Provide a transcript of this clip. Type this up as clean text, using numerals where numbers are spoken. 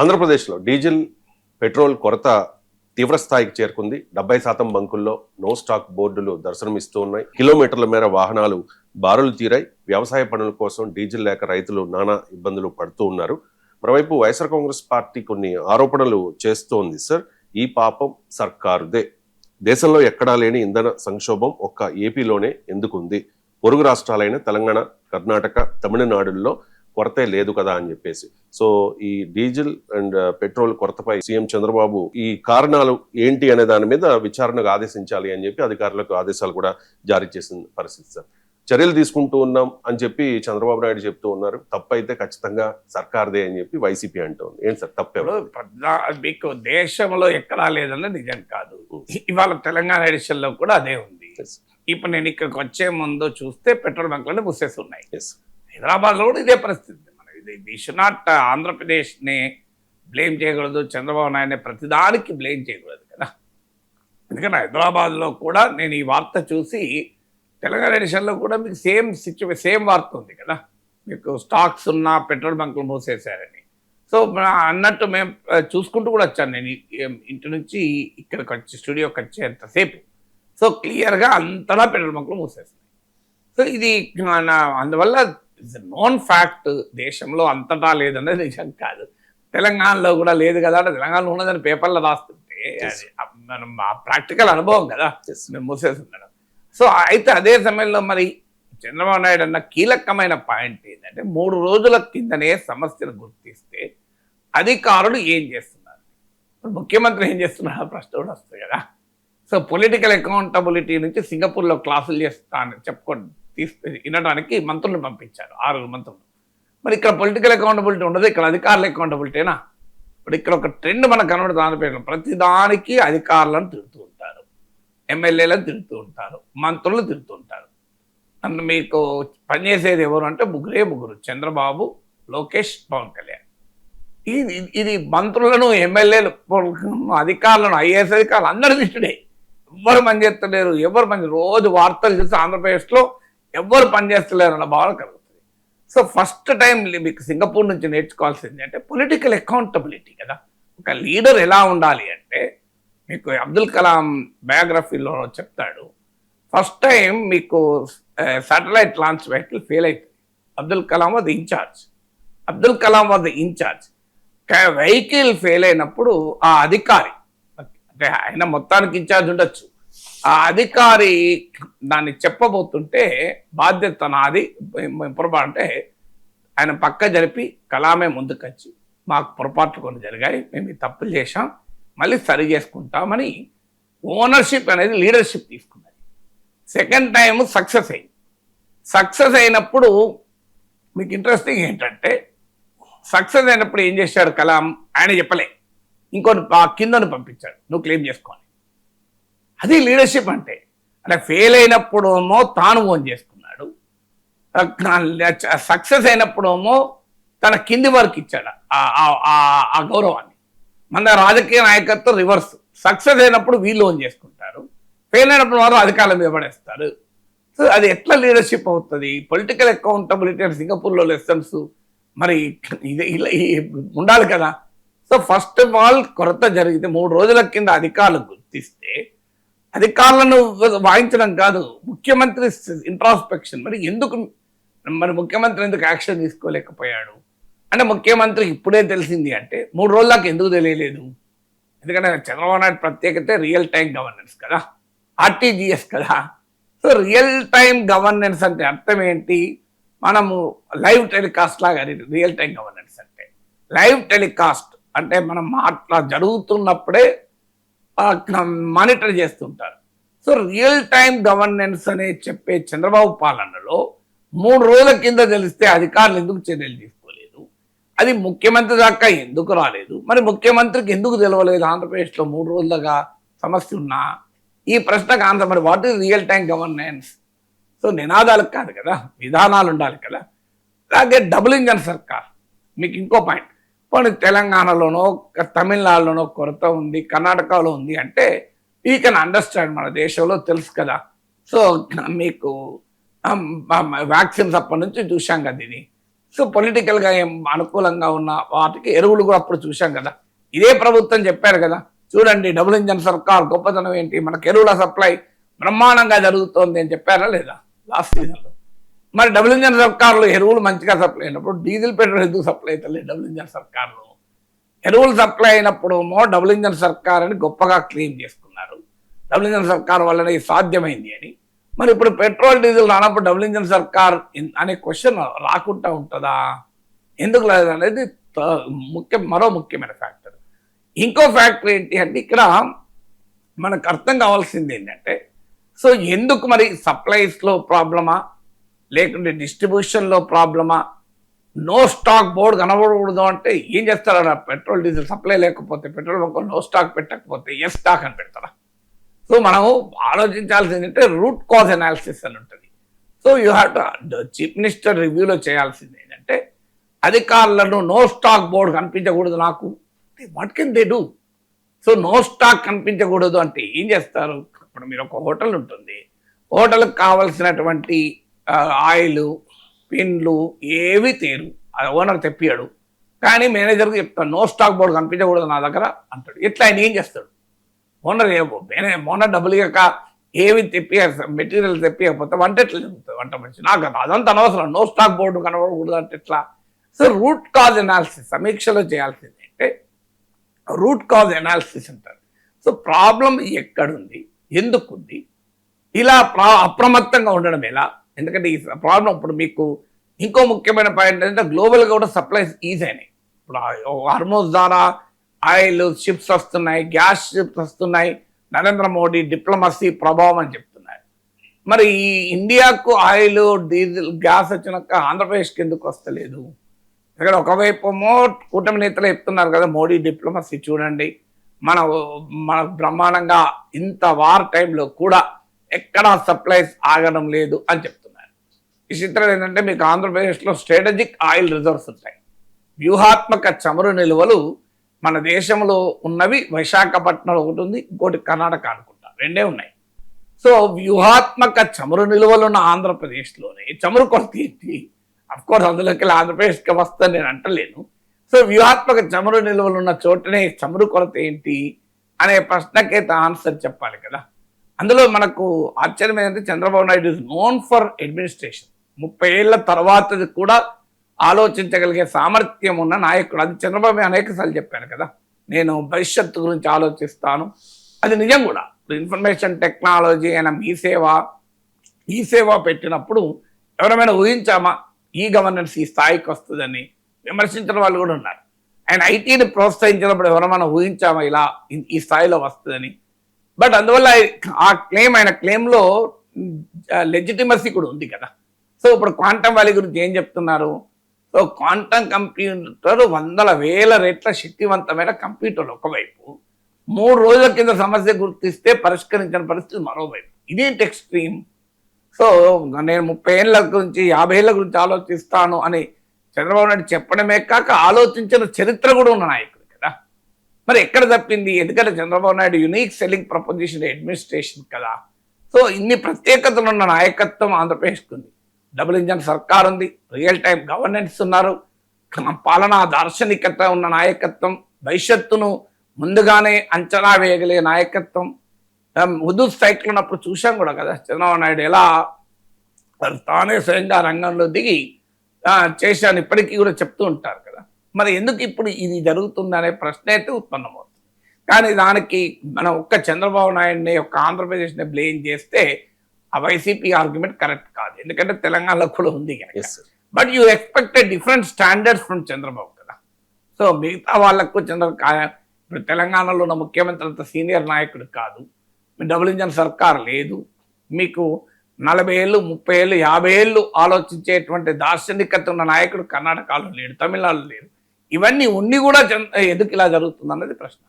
ఆంధ్రప్రదేశ్లో diesel petrol కొరత తీవ్రస్థాయికి చేరుకుంది. 70% బంకుల్లో నో స్టాక్ బోర్డులు దర్శనమిస్తూ ఉన్నాయి. కిలోమీటర్ల మేర వాహనాలు బారులు తీరాయి. వ్యవసాయ పనుల కోసం డీజిల్ లేక రైతులు నానా ఇబ్బందులు పడుతూ ఉన్నారు. మరోవైపు వైఎస్ఆర్ కాంగ్రెస్ పార్టీ కొన్ని ఆరోపణలు చేస్తోంది. సార్, ఈ పాపం సర్కారుదే. దేశంలో ఎక్కడా లేని ఇంధన సంక్షోభం ఒక్క ఏపీలోనే ఎందుకుంది? పొరుగు రాష్ట్రాలైన తెలంగాణ, కర్ణాటక, తమిళనాడుల్లో కొరతే లేదు కదా అని చెప్పేసి. సో ఈ డీజిల్ అండ్ పెట్రోల్ కొరతపై సీఎం చంద్రబాబు ఈ కారణాలు ఏంటి అనే దాని మీద విచారణకు ఆదేశించాలి అని చెప్పి అధికారులకు ఆదేశాలు కూడా జారీ చేసిన పరిస్థితి. సార్, చర్యలు తీసుకుంటూ ఉన్నాం అని చెప్పి చంద్రబాబు నాయుడు చెప్తూ ఉన్నారు. తప్పైతే ఖచ్చితంగా సర్కార్దే అని చెప్పి వైసీపీ అంటుంది. ఏంటి సార్ తప్పేమో? మీకు దేశంలో ఎక్కడా లేదన్న నిజం కాదు. ఇవాళ తెలంగాణ ఎడిషన్లో కూడా అదే ఉంది. ఇప్పుడు నేను ఇక్కడికి వచ్చే ముందు చూస్తే పెట్రోల్ బంక్లను మూసేస్తున్నాయి. హైదరాబాద్లో కూడా ఇదే పరిస్థితి. మన ఇది షుడ్ నాట్ ఆంధ్రప్రదేశ్ని బ్లేమ్ చేయకూడదు, చంద్రబాబు నాయుడిని ప్రతిదానికి బ్లేమ్ చేయకూడదు కదా. ఎందుకంటే హైదరాబాద్లో కూడా నేను ఈ వార్త చూసి తెలంగాణ ఎడిషన్లో కూడా మీకు సేమ్ వార్త ఉంది కదా. మీకు స్టాక్స్ ఉన్న పెట్రోల్ బంకులు మూసేశారని. సో అన్నట్టు మేము చూసుకుంటూ కూడా వచ్చాను. నేను ఇంటి నుంచి ఇక్కడికి వచ్చి స్టూడియోకి వచ్చేంతసేపు సో క్లియర్గా అంతటా పెట్రోల్ బంకులు మూసేస్తున్నాయి. సో ఇది అందువల్ల నోన్ ఫ్యాక్ట్. దేశంలో అంతటా లేదన్నది నిజం కాదు. తెలంగాణలో కూడా లేదు కదా అంటే తెలంగాణలో ఉన్నదని పేపర్లో రాస్తుంటే అది మనం ఆ ప్రాక్టికల్ అనుభవం కదా మేము మూసేస్తున్నాం. సో అయితే అదే సమయంలో మరి చంద్రబాబు నాయుడు అన్న కీలకమైన పాయింట్ ఏంటంటే 3 రోజుల కిందనే సమస్యను గుర్తిస్తే అధికారులు ఏం చేస్తున్నారు, ముఖ్యమంత్రి ఏం చేస్తున్నారు ప్రశ్న కూడా వస్తుంది కదా. సో పొలిటికల్ అకౌంటబిలిటీ నుంచి సింగపూర్లో క్లాసులు చేస్తాను చెప్పుకోండి వినడానికి మంత్రులను పంపించారు, 6 మంత్రులు. మరి ఇక్కడ పొలిటికల్ అకౌంటబిలిటీ ఉండదు, ఇక్కడ అధికారుల అకౌంటబిలిటీనా? ఇప్పుడు ఇక్కడ ఒక ట్రెండ్ మనకు కనబడుతుంది ఆంధ్రప్రదేశ్లో. ప్రతిదానికి అధికారులను తిడుతూ ఉంటారు, ఎమ్మెల్యేలను తిడుతూ ఉంటారు, మంత్రులు తిడుతూ ఉంటారు. అండ్ మీకు పనిచేసేది ఎవరు అంటే ముగ్గురు, చంద్రబాబు, లోకేష్, పవన్ కళ్యాణ్. ఇది మంత్రులను, ఎమ్మెల్యేలు, అధికారులను, ఐఏఎస్ అధికారులు అందరూ తిట్టుడే. ఎవ్వరు పనిచేస్తలేరు, రోజు వార్తలు చూస్తే ఆంధ్రప్రదేశ్లో ఎవ్వరు పనిచేస్తలేరు అన్న భావన కలుగుతుంది. సో ఫస్ట్ టైం మీకు సింగపూర్ నుంచి నేర్చుకోవాల్సింది అంటే పొలిటికల్ అకౌంటబిలిటీ కదా. ఒక లీడర్ ఎలా ఉండాలి అంటే మీకు అబ్దుల్ కలాం బయోగ్రఫీలో చెప్తాడు. ఫస్ట్ టైం మీకు శాటిలైట్ లాంచ్ వెహికల్ ఫెయిల్ అవుతుంది. Abdul Kalam was the incharge. Vehicle fail అయినప్పుడు ఆ అధికారి అంటే ఆయన మొత్తానికి ఇన్ఛార్జ్ ఉండొచ్చు, ఆ అధికారి దాన్ని చెప్పబోతుంటే బాధ్యత నాది పొరపాటు అంటే ఆయన పక్క జరిపి కలామే ముందుకొచ్చి మాకు పొరపాట్లు కొన్ని జరిగాయి, మేము ఈ తప్పులు చేశాం, మళ్ళీ సరి చేసుకుంటామని ఓనర్షిప్ అనేది లీడర్షిప్ తీసుకున్నది. సెకండ్ టైం సక్సెస్ అయినప్పుడు మీకు ఇంట్రెస్టింగ్ ఏంటంటే సక్సెస్ అయినప్పుడు ఏం చేశాడు కలాం, ఆయన చెప్పలే, ఇంకొని కిందను పంపించాడు, నువ్వు క్లెయిమ్ చేసుకోవాలి. అది లీడర్షిప్ అంటే. అంటే ఫెయిల్ అయినప్పుడేమో తాను ఓన్ చేసుకున్నాడు, సక్సెస్ అయినప్పుడేమో తన కింది వరకు ఇచ్చాడు ఆ గౌరవాన్ని. మన రాజకీయ నాయకత్వం రివర్స్. సక్సెస్ అయినప్పుడు వీళ్ళు ఓన్ చేసుకుంటారు, ఫెయిల్ అయినప్పుడు వారు అధికారుల మీద పడేస్తారు. సో అది ఎట్లా లీడర్షిప్ అవుతుంది? పొలిటికల్ అకౌంటబిలిటీ అని సింగపూర్లో లెసన్స్ మరి ఇది ఇలా ఉండాలి కదా. సో ఫస్ట్ ఆఫ్ ఆల్ కొరత జరిగితే 3 రోజుల కింద అధికారులు గుర్తిస్తే అధికారులను వాయించడం కాదు, ముఖ్యమంత్రి ఇంట్రాస్పెక్షన్. మరి ముఖ్యమంత్రి ఎందుకు యాక్షన్ తీసుకోలేకపోయాడు అంటే ముఖ్యమంత్రికి ఇప్పుడే తెలిసింది అంటే 3 రోజుల దాకా ఎందుకు తెలియలేదు? ఎందుకంటే చంద్రబాబు నాయుడు ప్రత్యేకత రియల్ టైం గవర్నెన్స్ కదా, ఆర్టీజీఎస్ కదా. సో రియల్ టైం గవర్నెన్స్ అంటే అర్థం ఏంటి? మనము లైవ్ టెలికాస్ట్ లాగా రియల్ టైం గవర్నెన్స్ అంటే. లైవ్ టెలికాస్ట్ అంటే మనం అట్లా జరుగుతున్నప్పుడే మానిటర్ చేస్తుంటారు. సో రియల్ టైం గవర్నెన్స్ అనే చెప్పే చంద్రబాబు పాలనలో 3 రోజుల కింద తెలిస్తే అధికారులు ఎందుకు చర్యలు తీసుకోలేదు? అది ముఖ్యమంత్రి దాకా ఎందుకు రాలేదు? మరి ముఖ్యమంత్రికి ఎందుకు తెలవలేదు ఆంధ్రప్రదేశ్లో 3 రోజులుగా సమస్య ఉన్నా? ఈ ప్రశ్నకు ఆన్సర్ మరి what is real time governance? So నినాదాలకు కాదు కదా, విధానాలు ఉండాలి కదా. అలాగే డబుల్ ఇంజన్ సర్కార్. మీకు ఇంకో పాయింట్, పోనీ తెలంగాణలోనో తమిళనాడులోనో కొరత ఉంది, కర్ణాటకలో ఉంది అంటే యూ కెన్ అండర్స్టాండ్, మన దేశంలో తెలుసు కదా. సో మీకు వ్యాక్సిన్స్ అప్పటి నుంచి చూసాం కదా ఇది. సో పొలిటికల్గా ఏం అనుకూలంగా ఉన్న వాటికి ఎరువులు కూడా అప్పుడు చూశాం కదా. ఇదే ప్రభుత్వం చెప్పారు కదా, చూడండి డబుల్ ఇంజన్ సర్కార్ గొప్పతనం ఏంటి, మనకు ఎరువుల సప్లై బ్రహ్మాండంగా జరుగుతోంది అని చెప్పారా లేదా లాస్ట్ సీజన్లో. మరి డబుల్ ఇంజన్ సర్కార్లు ఎరువులు మంచిగా సప్లై అయినప్పుడు డీజిల్ పెట్రోల్ ఎందుకు సప్లై అవుతలేదు డబుల్ ఇంజన్ సర్కార్లు? ఎరువులు సప్లై అయినప్పుడు డబుల్ ఇంజన్ సర్కార్ అని గొప్పగా క్లెయిమ్ చేసుకున్నారు, డబుల్ ఇంజన్ సర్కార్ వల్లనే ఇది సాధ్యమైంది అని. మరి ఇప్పుడు పెట్రోల్ డీజిల్ రానప్పుడు డబుల్ ఇంజన్ సర్కార్ అనే క్వశ్చన్ రాకుండా ఉంటుందా? ఎందుకు లేదు అనేది మరో ముఖ్యమైన ఫ్యాక్టర్. ఇంకో ఫ్యాక్టర్ ఏంటి అంటే ఇక్కడ మనకు అర్థం కావాల్సింది ఏంటంటే, సో ఎందుకు మరి సప్లైస్లో ప్రాబ్లమా లేకుంటే డిస్ట్రిబ్యూషన్లో ప్రాబ్లమా? నో స్టాక్ బోర్డు కనబడకూడదు అంటే ఏం చేస్తారా? పెట్రోల్ డీజిల్ సప్లై లేకపోతే పెట్రోల్ బంక్ నో స్టాక్ పెట్టకపోతే ఎస్ స్టాక్ అని పెడతారా? సో మనం ఆలోచించాల్సింది అంటే రూట్ కాజ్ అనాలిసిస్ అని ఉంటుంది. So you have to chief minister రివ్యూలో చేయాల్సింది ఏంటంటే, అధికారులను నో స్టాక్ బోర్డు కనిపించకూడదు నాకు, what can they do? So no stock కనిపించకూడదు అంటే ఏం చేస్తారు? ఇప్పుడు మీరు ఒక హోటల్ ఉంటుంది, హోటల్కి కావాల్సినటువంటి ఆయిల్ పిన్లు ఏవి తేరు, అది ఓనర్ తెప్పియాడు, కానీ మేనేజర్కి చెప్తాడు నో స్టాక్ బోర్డు కనిపించకూడదు నా దగ్గర అంటాడు. ఇట్లా ఆయన ఏం చేస్తాడు? ఓనర్ డబ్బులు ఇక ఏవి మెటీరియల్ తెప్పియకపోతే వంట ఎట్లా జరుగుతుంది? వంట మనిషి నాకు అదంతా అనవసరం, నో స్టాక్ బోర్డు కనబడకూడదు అంటే ఎట్లా? సో రూట్ కాజ్ అనాలిసిస్ సమీక్షలో చేయాల్సింది అంటే రూట్ కాజ్ అనాలిసిస్ అంటారు. సో ప్రాబ్లం ఎక్కడుంది, ఎందుకుంది, ఇలా అప్రమత్తంగా ఉండడం ఎలా? ఎందుకంటే ఈ ప్రాబ్లం ఇప్పుడు మీకు ఇంకో ముఖ్యమైన పాయింట్ ఏంటంటే గ్లోబల్గా కూడా సప్లైస్ ఈజీ అయినాయి. ఇప్పుడు హార్మోజ్ ద్వారా ఆయిల్ షిప్స్ వస్తున్నాయి, గ్యాస్ షిప్స్ వస్తున్నాయి, నరేంద్ర మోడీ డిప్లొమసీ ప్రభావం అని చెప్తున్నారు. మరి ఈ ఇండియాకు ఆయిల్ డీజిల్ గ్యాస్ వచ్చినాక ఆంధ్రప్రదేశ్కి ఎందుకు వస్తలేదు? ఇక్కడ ఒకవైపు కూటమి నేతలు చెప్తున్నారు కదా మోడీ డిప్లొమసీ చూడండి, మన బ్రహ్మాండంగా ఇంత వార్ టైంలో కూడా ఎక్కడా సప్లైస్ ఆగడం లేదు అని చెప్తున్నారు. ఈ చిత్రం ఏంటంటే మీకు ఆంధ్రప్రదేశ్లో స్ట్రాటజిక్ ఆయిల్ రిజర్వ్స్ ఉంటాయి, వ్యూహాత్మక చమురు నిల్వలు మన దేశంలో ఉన్నవి విశాఖపట్నంలో ఒకటి ఉంది, ఇంకోటి కర్ణాటక అనుకుంటా, రెండే ఉన్నాయి. సో వ్యూహాత్మక చమురు నిల్వలు ఉన్న ఆంధ్రప్రదేశ్లోనే చమురు కొరత ఏంటి? అఫ్కోర్స్ అందులోకి ఆంధ్రప్రదేశ్కి వస్తుందని నేను అంటలేను. సో వ్యూహాత్మక చమురు నిల్వలు ఉన్న చోటనే చమురు కొరత ఏంటి అనే ప్రశ్నకైతే ఆన్సర్ చెప్పాలి కదా. అందులో మనకు ఆశ్చర్యం ఏంటంటే Chandrababu Naidu is known for administration. 30 ఏళ్ల తర్వాత కూడా ఆలోచించగలిగే సామర్థ్యం ఉన్న నాయకుడు. అది చంద్రబాబు అనేకసార్లు చెప్పాను కదా, నేను భవిష్యత్తు గురించి ఆలోచిస్తాను. అది నిజం కూడా. ఇన్ఫర్మేషన్ టెక్నాలజీ అయిన ఈ సేవ పెట్టినప్పుడు ఎవరైనా ఊహించామా ఈ గవర్నెన్స్ ఈ స్థాయికి వస్తుందని? విమర్శించిన వాళ్ళు కూడా ఉన్నారు. ఆయన ఐటీని ప్రోత్సహించినప్పుడు ఎవరైనా ఊహించామా ఇలా ఈ స్థాయిలో వస్తుందని? బట్ అందువల్ల ఆ ఆయన క్లెయిమ్లో లెజిటిమసీ కూడా ఉంది కదా. సో ఇప్పుడు క్వాంటమ్ వ్యాలీ గురించి ఏం చెప్తున్నారు? సో క్వాంటమ్ కంప్యూటర్ 100,000 రెట్ల శక్తివంతమైన కంప్యూటర్ ఒకవైపు, 3 రోజుల కింద సమస్య గుర్తిస్తే పరిష్కరించిన పరిస్థితి మరోవైపు. ఇదేంటి ఎక్స్ట్రీమ్? సో నేను 30 ఏళ్ళ గురించి 50 ఏళ్ళ గురించి ఆలోచిస్తాను అని చంద్రబాబు నాయుడు చెప్పడమే కాక ఆలోచించిన చరిత్ర కూడా ఉన్న నాయకుడు కదా. మరి ఎక్కడ తప్పింది? ఎందుకంటే Chandrababu Naidu unique selling proposition administration కదా. సో ఇన్ని ప్రత్యేకతలు ఉన్న నాయకత్వం ఆంధ్రప్రదేశ్కి ఉంది. డబుల్ ఇంజన్ సర్కార్ ఉంది, రియల్ టైం గవర్నెన్స్ ఉన్నారు, పాలనా దార్శనికత ఉన్న నాయకత్వం, భవిష్యత్తును ముందుగానే అంచనా వేయగలిగే నాయకత్వం. హుదూద్ సైకిల్ ఉన్నప్పుడు చూసాం కూడా కదా చంద్రబాబు నాయుడు ఎలా తానే స్వయంగా రంగంలో దిగి చేశాను ఇప్పటికీ కూడా చెప్తూ ఉంటారు కదా. మరి ఎందుకు ఇప్పుడు ఇది జరుగుతుందనే ప్రశ్న అయితే ఉత్పన్నమవుతుంది. కానీ దానికి మనం ఒక్క చంద్రబాబు నాయుడిని ఒక్క ఆంధ్రప్రదేశ్ని బ్లేమ్ చేస్తే ఆ వైసీపీ ఆర్గ్యుమెంట్ కరెక్ట్ కాదు. ఎందుకంటే తెలంగాణలో కూడా ఉంది కనుక. But you expect different standards from Chandrababu కదా. సో మిగతా వాళ్ళకు ఇప్పుడు తెలంగాణలో ఉన్న ముఖ్యమంత్రి అంత సీనియర్ నాయకుడు కాదు, డబుల్ ఇంజన్ సర్కార్ లేదు, మీకు 40 ఏళ్ళు 30 ఏళ్ళు 50 ఏళ్ళు ఆలోచించేటువంటి దార్శనికత ఉన్న నాయకుడు కర్ణాటకలో లేడు, తమిళనాడులో లేడు. ఇవన్నీ ఉండి కూడా ఎందుకు ఇలా జరుగుతుంది అన్నది ప్రశ్న.